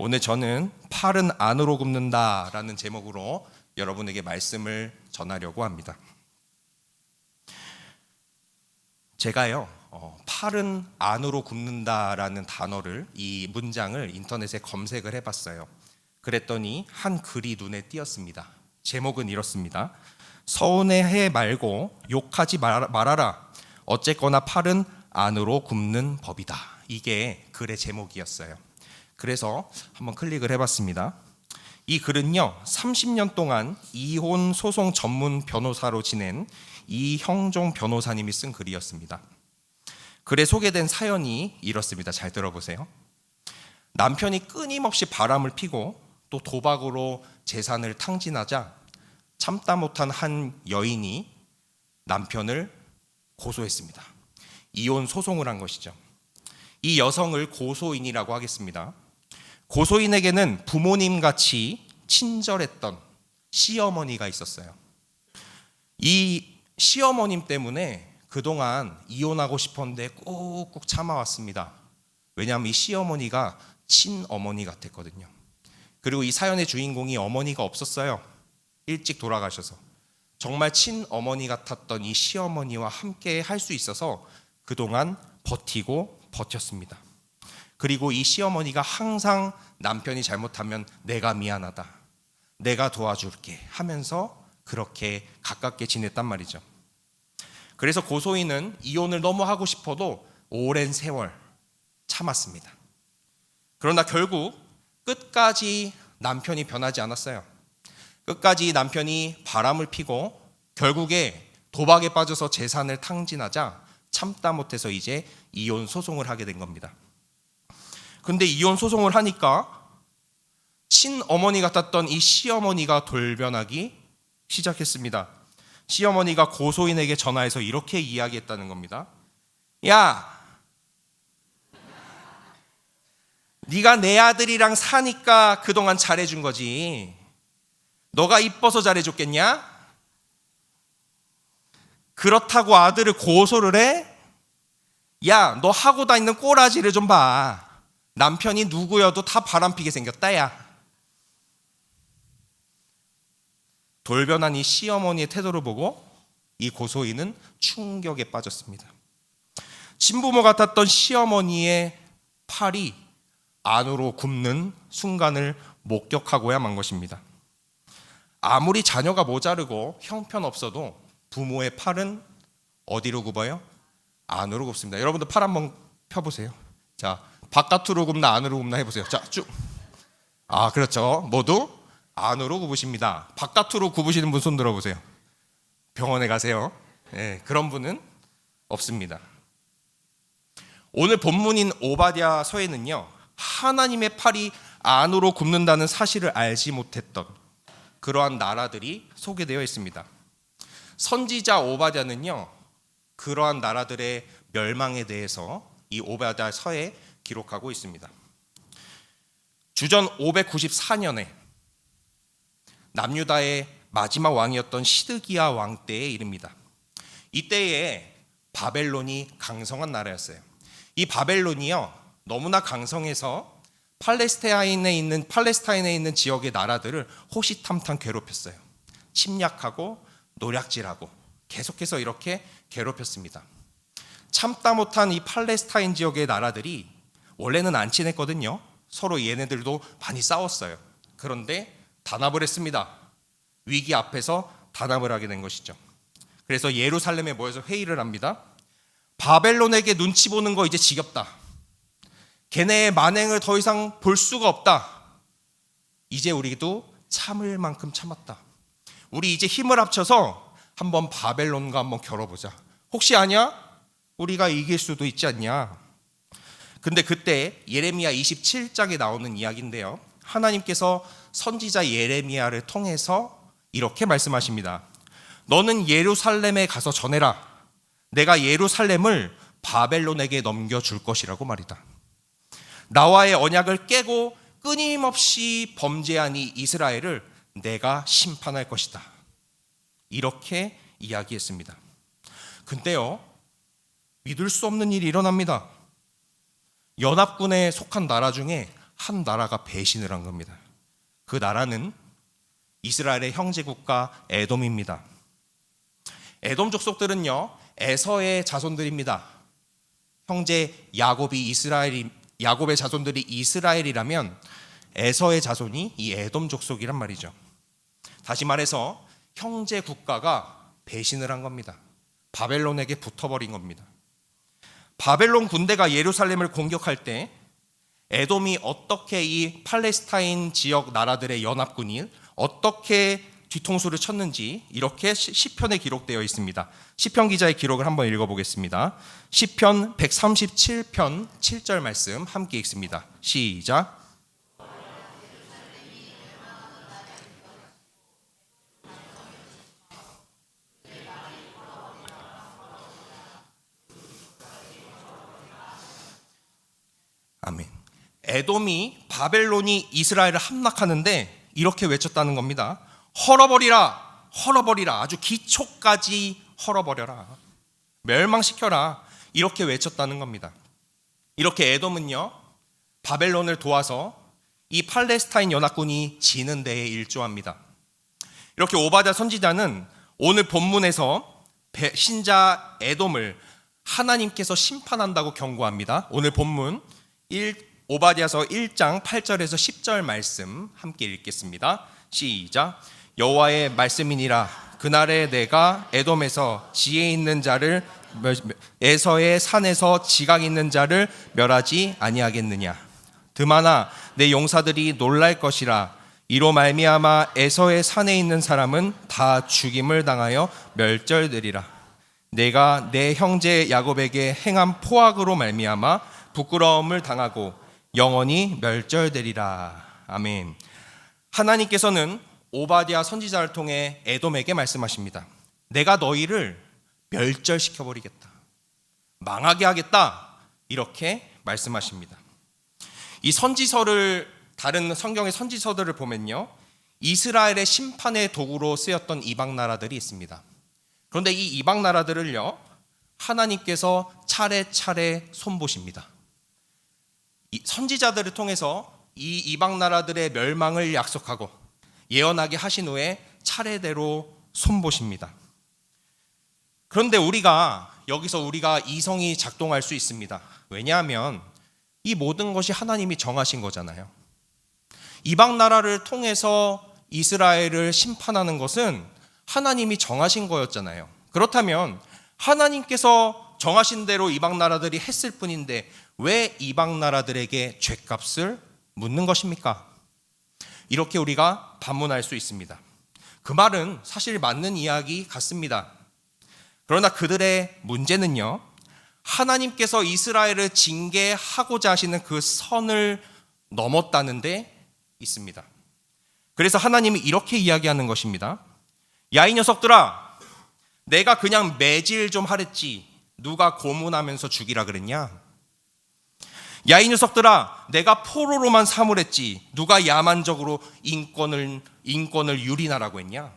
오늘 저는 팔은 안으로 굽는다 라는 제목으로 여러분에게 말씀을 전하려고 합니다. 제가요 팔은 안으로 굽는다 라는 단어를, 이 문장을 인터넷에 검색을 해봤어요. 그랬더니 한 글이 눈에 띄었습니다. 제목은 이렇습니다. 서운해해 말고 욕하지 말아라. 어쨌거나 팔은 안으로 굽는 법이다. 이게 글의 제목이었어요. 그래서 한번 클릭을 해봤습니다. 이 글은요 30년 동안 이혼 소송 전문 변호사로 지낸 이형종 변호사님이 쓴 글이었습니다. 글에 소개된 사연이 이렇습니다. 잘 들어보세요. 남편이 끊임없이 바람을 피고 또 도박으로 재산을 탕진하자 참다 못한 한 여인이 남편을 고소했습니다. 이혼 소송을 한 것이죠. 이 여성을 고소인이라고 하겠습니다. 고소인에게는 부모님같이 친절했던 시어머니가 있었어요. 이 시어머님 때문에 그동안 이혼하고 싶었는데 꾹꾹 참아왔습니다. 왜냐하면 이 시어머니가 친어머니 같았거든요. 그리고 이 사연의 주인공이 어머니가 없었어요. 일찍 돌아가셔서. 정말 친어머니 같았던 이 시어머니와 함께 할 수 있어서 그동안 버티고 버텼습니다. 그리고 이 시어머니가 항상 남편이 잘못하면 내가 미안하다, 내가 도와줄게 하면서 그렇게 가깝게 지냈단 말이죠. 그래서 고소인은 이혼을 너무 하고 싶어도 오랜 세월 참았습니다. 그러나 결국 끝까지 남편이 변하지 않았어요. 끝까지 남편이 바람을 피고 결국에 도박에 빠져서 재산을 탕진하자 참다 못해서 이제 이혼 소송을 하게 된 겁니다. 근데 이혼 소송을 하니까 친어머니 같았던 이 시어머니가 돌변하기 시작했습니다. 시어머니가 고소인에게 전화해서 이렇게 이야기했다는 겁니다. 야, 네가 내 아들이랑 사니까 그동안 잘해준 거지. 너가 이뻐서 잘해줬겠냐? 그렇다고 아들을 고소를 해? 야, 너 하고 다니는 꼬라지를 좀 봐. 남편이 누구여도 다 바람피게 생겼다, 야. 돌변한 이 시어머니의 태도를 보고 이 고소인은 충격에 빠졌습니다. 친부모 같았던 시어머니의 팔이 안으로 굽는 순간을 목격하고야 만 것입니다. 아무리 자녀가 모자르고 형편없어도 부모의 팔은 어디로 굽어요? 안으로 굽습니다. 여러분들 팔 한번 펴보세요. 자, 바깥으로 굽나 안으로 굽나 해보세요. 자, 쭉. 그렇죠. 모두 안으로 굽으십니다. 바깥으로 굽으시는 분 손 들어보세요. 병원에 가세요. 네, 그런 분은 없습니다. 오늘 본문인 오바댜서에는요 하나님의 팔이 안으로 굽는다는 사실을 알지 못했던 그러한 나라들이 소개되어 있습니다. 선지자 오바댜는요 그러한 나라들의 멸망에 대해서 이 오바댜서에 기록하고 있습니다. 주전 594년에 남유다의 마지막 왕이었던 시드기야 왕 때에 이릅니다. 이때에 바벨론이 강성한 나라였어요. 이 바벨론이요 너무나 강성해서 팔레스타인에 있는 지역의 나라들을 호시탐탐 괴롭혔어요. 침략하고 노략질하고 계속해서 이렇게 괴롭혔습니다. 참다 못한 이 팔레스타인 지역의 나라들이 원래는 안 친했거든요. 서로 얘네들도 많이 싸웠어요. 그런데 단합을 했습니다. 위기 앞에서 단합을 하게 된 것이죠. 그래서 예루살렘에 모여서 회의를 합니다. 바벨론에게 눈치 보는 거 이제 지겹다. 걔네의 만행을 더 이상 볼 수가 없다. 이제 우리도 참을 만큼 참았다. 우리 이제 힘을 합쳐서 한번 바벨론과 한번 겨뤄보자. 혹시 아냐? 우리가 이길 수도 있지 않냐? 근데 그때 예레미야 27장에 나오는 이야기인데요. 하나님께서 선지자 예레미야를 통해서 이렇게 말씀하십니다. 너는 예루살렘에 가서 전해라. 내가 예루살렘을 바벨론에게 넘겨줄 것이라고 말이다. 나와의 언약을 깨고 끊임없이 범죄한 이 이스라엘을 내가 심판할 것이다. 이렇게 이야기했습니다. 근데요, 믿을 수 없는 일이 일어납니다. 연합군에 속한 나라 중에 한 나라가 배신을 한 겁니다. 그 나라는 이스라엘의 형제 국가 에돔입니다. 에돔 족속들은요, 에서의 자손들입니다. 형제 야곱의 자손들이 이스라엘이라면 에서의 자손이 이 에돔 족속이란 말이죠. 다시 말해서 형제 국가가 배신을 한 겁니다. 바벨론에게 붙어버린 겁니다. 바벨론 군대가 예루살렘을 공격할 때 에돔이 어떻게 이 팔레스타인 지역 나라들의 연합군이 어떻게 뒤통수를 쳤는지 이렇게 시편에 기록되어 있습니다. 시편 기자의 기록을 한번 읽어보겠습니다. 시편 137편 7절 말씀 함께 읽습니다. 시작. 아멘. 에돔이 바벨론이 이스라엘을 함락하는데 이렇게 외쳤다는 겁니다. 헐어버리라, 헐어버리라, 아주 기초까지 헐어버려라, 멸망시켜라, 이렇게 외쳤다는 겁니다. 이렇게 에돔은요, 바벨론을 도와서 이 팔레스타인 연합군이 지는 데에 일조합니다. 이렇게 오바댜 선지자는 오늘 본문에서 신자 에돔을 하나님께서 심판한다고 경고합니다. 오늘 본문 오바댜서 1장 8절에서 10절 말씀 함께 읽겠습니다. 시작. 여호와의 말씀이니라. 그날에 내가 에돔에서 지혜 있는 자를 에서의 산에서 지각 있는 자를 멸하지 아니하겠느냐. 드마나 내 용사들이 놀랄 것이라. 이로 말미암아 에서의 산에 있는 사람은 다 죽임을 당하여 멸절되리라. 내가 내 형제 야곱에게 행한 포악으로 말미암아 부끄러움을 당하고 영원히 멸절되리라. 아멘. 하나님께서는 오바댜 선지자를 통해 에돔에게 말씀하십니다. 내가 너희를 멸절시켜버리겠다, 망하게 하겠다, 이렇게 말씀하십니다. 이 선지서를 다른 성경의 선지서들을 보면요, 이스라엘의 심판의 도구로 쓰였던 이방 나라들이 있습니다. 그런데 이 이방 나라들을요, 하나님께서 차례차례 손보십니다. 이 선지자들을 통해서 이 이방 나라들의 멸망을 약속하고 예언하게 하신 후에 차례대로 손보십니다. 그런데 여기서 우리가 이성이 작동할 수 있습니다. 왜냐하면 이 모든 것이 하나님이 정하신 거잖아요. 이방 나라를 통해서 이스라엘을 심판하는 것은 하나님이 정하신 거였잖아요. 그렇다면 하나님께서 정하신 대로 이방 나라들이 했을 뿐인데 왜 이방 나라들에게 죗값을 묻는 것입니까? 이렇게 우리가 반문할 수 있습니다. 그 말은 사실 맞는 이야기 같습니다. 그러나 그들의 문제는요, 하나님께서 이스라엘을 징계하고자 하시는 그 선을 넘었다는 데 있습니다. 그래서 하나님이 이렇게 이야기하는 것입니다. 야, 이 녀석들아, 내가 그냥 매질 좀 하랬지 누가 고문하면서 죽이라 그랬냐? 야, 이 녀석들아, 내가 포로로만 사물했지 누가 야만적으로 인권을 유린하라고 했냐?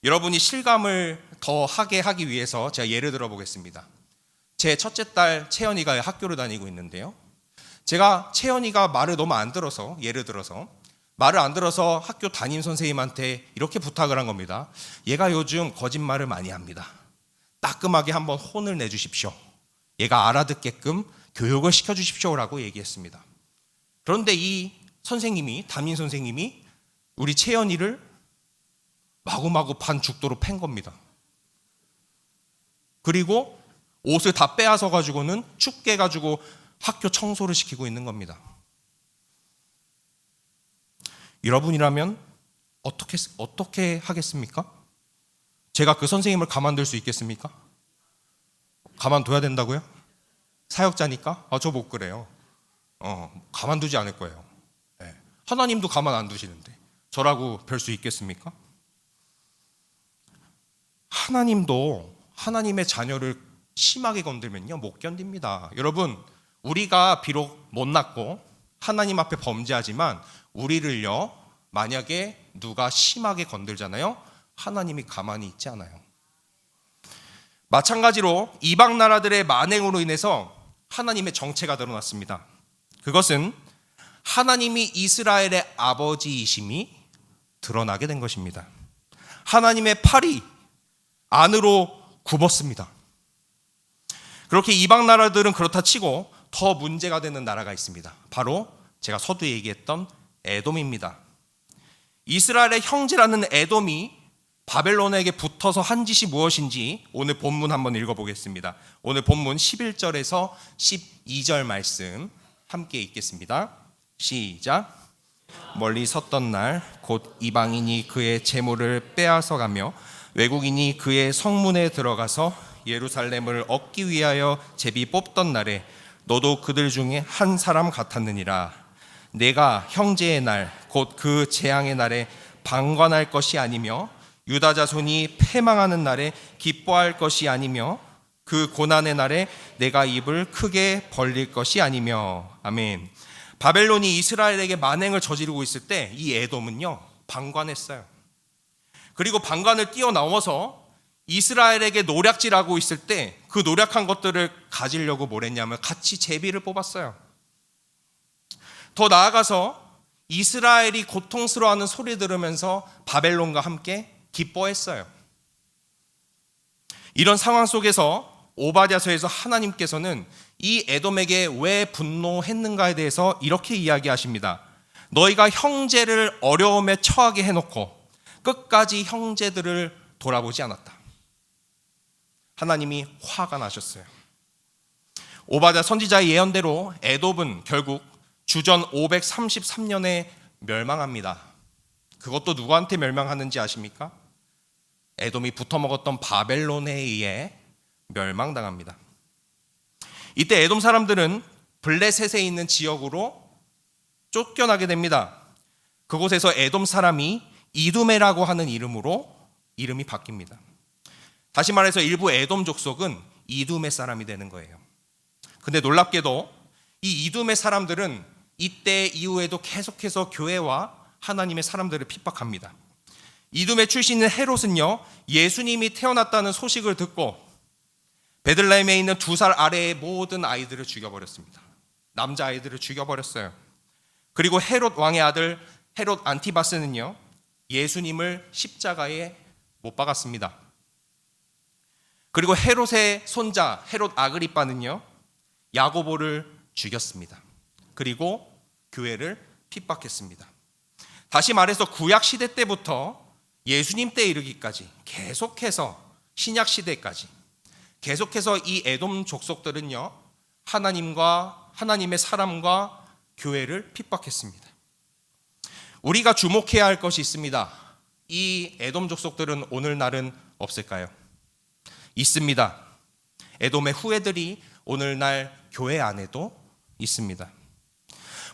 여러분이 실감을 더 하게 하기 위해서 제가 예를 들어 보겠습니다. 제 첫째 딸 채연이가 학교를 다니고 있는데요, 제가 채연이가 말을 너무 안 들어서, 예를 들어서 말을 안 들어서 학교 담임 선생님한테 이렇게 부탁을 한 겁니다. 얘가 요즘 거짓말을 많이 합니다. 따끔하게 한번 혼을 내주십시오. 얘가 알아듣게끔 교육을 시켜주십시오라고 얘기했습니다. 그런데 이 선생님이, 담임 선생님이 우리 채연이를 마구마구 반죽도로 팬 겁니다. 그리고 옷을 다 빼앗아 가지고는 춥게 가지고 학교 청소를 시키고 있는 겁니다. 여러분이라면 어떻게 하겠습니까? 제가 그 선생님을 가만둘 수 있겠습니까? 가만둬야 된다고요? 사역자니까? 저 못 그래요. 가만두지 않을 거예요. 네. 하나님도 가만 안 두시는데 저라고 별 수 있겠습니까? 하나님도 하나님의 자녀를 심하게 건들면요, 못 견딥니다. 여러분, 우리가 비록 못났고 하나님 앞에 범죄하지만 우리를요, 만약에 누가 심하게 건들잖아요, 하나님이 가만히 있지 않아요. 마찬가지로 이방 나라들의 만행으로 인해서 하나님의 정체가 드러났습니다. 그것은 하나님이 이스라엘의 아버지이심이 드러나게 된 것입니다. 하나님의 팔이 안으로 굽었습니다. 그렇게 이방 나라들은 그렇다 치고 더 문제가 되는 나라가 있습니다. 바로 제가 서두에 얘기했던 에돔입니다. 이스라엘의 형제라는 에돔이 바벨론에게 붙어서 한 짓이 무엇인지 오늘 본문 한번 읽어보겠습니다. 오늘 본문 11절에서 12절 말씀 함께 읽겠습니다. 시작. 멀리 섰던 날 곧 이방인이 그의 재물을 빼앗아가며 외국인이 그의 성문에 들어가서 예루살렘을 얻기 위하여 제비 뽑던 날에 너도 그들 중에 한 사람 같았느니라. 내가 형제의 날 곧 그 재앙의 날에 방관할 것이 아니며 유다 자손이 패망하는 날에 기뻐할 것이 아니며 그 고난의 날에 내가 입을 크게 벌릴 것이 아니며. 아멘. 바벨론이 이스라엘에게 만행을 저지르고 있을 때 이 에돔은요 방관했어요. 그리고 방관을 뛰어넘어서 이스라엘에게 노략질하고 있을 때 그 노략한 것들을 가지려고 뭘 했냐면 같이 제비를 뽑았어요. 더 나아가서 이스라엘이 고통스러워하는 소리 들으면서 바벨론과 함께 기뻐했어요. 이런 상황 속에서 오바댜서에서 하나님께서는 이 에돔에게 왜 분노했는가에 대해서 이렇게 이야기하십니다. 너희가 형제를 어려움에 처하게 해놓고 끝까지 형제들을 돌아보지 않았다. 하나님이 화가 나셨어요. 오바댜 선지자의 예언대로 에돔은 결국 주전 533년에 멸망합니다. 그것도 누구한테 멸망하는지 아십니까? 에돔이 붙어먹었던 바벨론에 의해 멸망당합니다. 이때 에돔 사람들은 블레셋에 있는 지역으로 쫓겨나게 됩니다. 그곳에서 에돔 사람이 이두메라고 하는 이름으로 이름이 바뀝니다. 다시 말해서 일부 에돔 족속은 이두메 사람이 되는 거예요. 근데 놀랍게도 이 이두메 사람들은 이때 이후에도 계속해서 교회와 하나님의 사람들을 핍박합니다. 이두메 출신인 헤롯은요 예수님이 태어났다는 소식을 듣고 베들레헴에 있는 2살 아래의 모든 아이들을 죽여버렸습니다. 남자 아이들을 죽여버렸어요. 그리고 헤롯 왕의 아들 헤롯 안티바스는요 예수님을 십자가에 못 박았습니다. 그리고 헤롯의 손자 헤롯 아그리빠는요 야고보를 죽였습니다. 그리고 교회를 핍박했습니다. 다시 말해서 구약 시대 때부터 예수님 때 이르기까지 계속해서 신약 시대까지 계속해서 이 에돔 족속들은요 하나님과 하나님의 사람과 교회를 핍박했습니다. 우리가 주목해야 할 것이 있습니다. 이 에돔 족속들은 오늘날은 없을까요? 있습니다. 에돔의 후예들이 오늘날 교회 안에도 있습니다.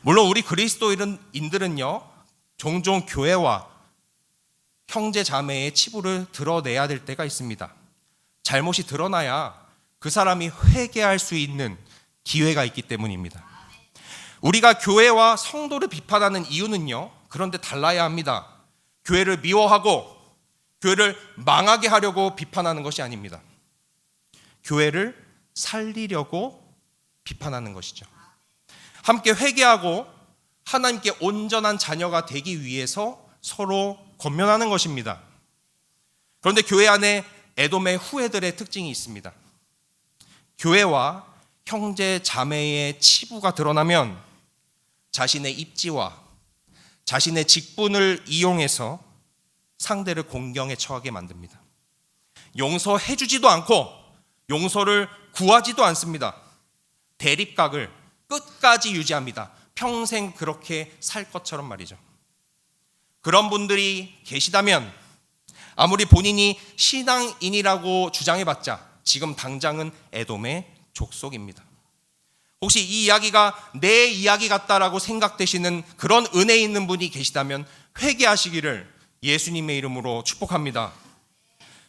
물론 우리 그리스도인들은요 종종 교회와 형제 자매의 치부를 드러내야 될 때가 있습니다. 잘못이 드러나야 그 사람이 회개할 수 있는 기회가 있기 때문입니다. 우리가 교회와 성도를 비판하는 이유는요 그런데 달라야 합니다. 교회를 미워하고 교회를 망하게 하려고 비판하는 것이 아닙니다. 교회를 살리려고 비판하는 것이죠. 함께 회개하고 하나님께 온전한 자녀가 되기 위해서 서로 권면하는 것입니다. 그런데 교회 안에 에돔의 후예들의 특징이 있습니다. 교회와 형제 자매의 치부가 드러나면 자신의 입지와 자신의 직분을 이용해서 상대를 공경에 처하게 만듭니다. 용서해주지도 않고 용서를 구하지도 않습니다. 대립각을 끝까지 유지합니다. 평생 그렇게 살 것처럼 말이죠. 그런 분들이 계시다면 아무리 본인이 신앙인이라고 주장해봤자 지금 당장은 에돔의 족속입니다. 혹시 이 이야기가 내 이야기 같다라고 생각되시는 그런 은혜 있는 분이 계시다면 회개하시기를 예수님의 이름으로 축복합니다.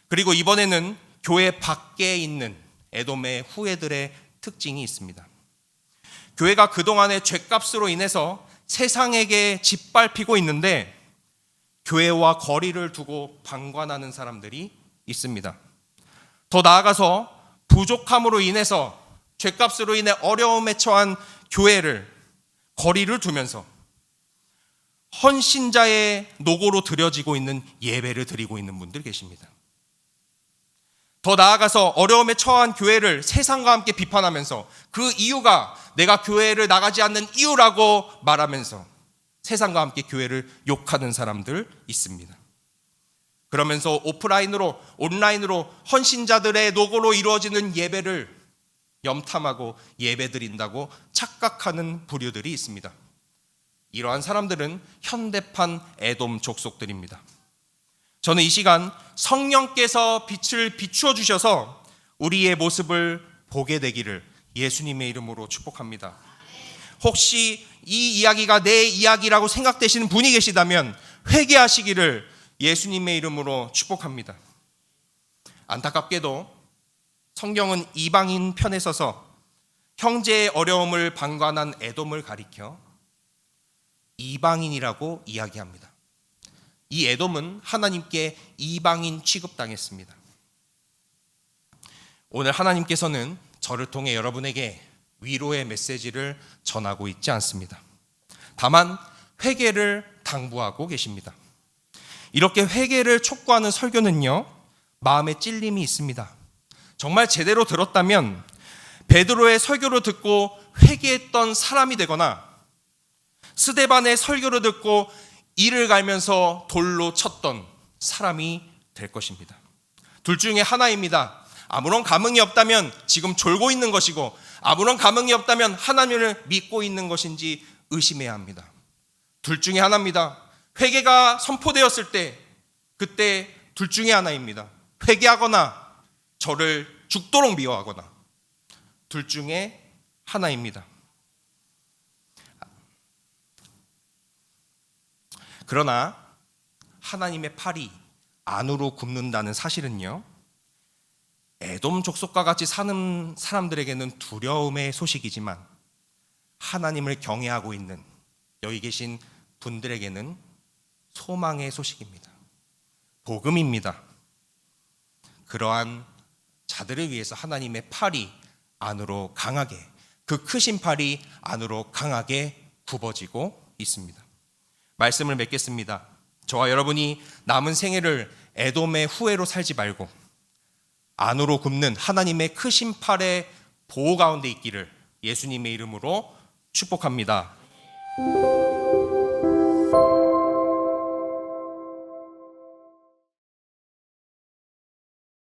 그리고 이번에는 교회 밖에 있는 에돔의 후예들의 특징이 있습니다. 교회가 그동안의 죄값으로 인해서 세상에게 짓밟히고 있는데 교회와 거리를 두고 방관하는 사람들이 있습니다. 더 나아가서 부족함으로 인해서 죄값으로 인해 어려움에 처한 교회를 거리를 두면서 헌신자의 노고로 드려지고 있는 예배를 드리고 있는 분들 계십니다. 더 나아가서 어려움에 처한 교회를 세상과 함께 비판하면서 그 이유가 내가 교회를 나가지 않는 이유라고 말하면서 세상과 함께 교회를 욕하는 사람들 있습니다. 그러면서 오프라인으로 온라인으로 헌신자들의 노고로 이루어지는 예배를 염탐하고 예배드린다고 착각하는 부류들이 있습니다. 이러한 사람들은 현대판 에돔 족속들입니다. 저는 이 시간 성령께서 빛을 비추어 주셔서 우리의 모습을 보게 되기를 예수님의 이름으로 축복합니다. 혹시 이 이야기가 내 이야기라고 생각되시는 분이 계시다면 회개하시기를 예수님의 이름으로 축복합니다. 안타깝게도 성경은 이방인 편에 서서 형제의 어려움을 방관한 에돔을 가리켜 이방인이라고 이야기합니다. 이 에돔은 하나님께 이방인 취급당했습니다. 오늘 하나님께서는 저를 통해 여러분에게 위로의 메시지를 전하고 있지 않습니다. 다만 회개를 당부하고 계십니다. 이렇게 회개를 촉구하는 설교는요, 마음에 찔림이 있습니다. 정말 제대로 들었다면 베드로의 설교를 듣고 회개했던 사람이 되거나 스데반의 설교를 듣고 이를 갈면서 돌로 쳤던 사람이 될 것입니다. 둘 중에 하나입니다. 아무런 감흥이 없다면 지금 졸고 있는 것이고, 아무런 감흥이 없다면 하나님을 믿고 있는 것인지 의심해야 합니다. 둘 중에 하나입니다. 회개가 선포되었을 때, 그때 둘 중에 하나입니다. 회개하거나 저를 죽도록 미워하거나, 둘 중에 하나입니다. 그러나 하나님의 팔이 안으로 굽는다는 사실은요, 에돔 족속과 같이 사는 사람들에게는 두려움의 소식이지만 하나님을 경외하고 있는 여기 계신 분들에게는 소망의 소식입니다. 복음입니다. 그러한 자들을 위해서 하나님의 팔이 안으로 강하게, 그 크신 팔이 안으로 강하게 굽어지고 있습니다. 말씀을 맺겠습니다. 저와 여러분이 남은 생애를 에돔의 후예로 살지 말고 안으로 굽는 하나님의 크신 팔의 보호 가운데 있기를 예수님의 이름으로 축복합니다.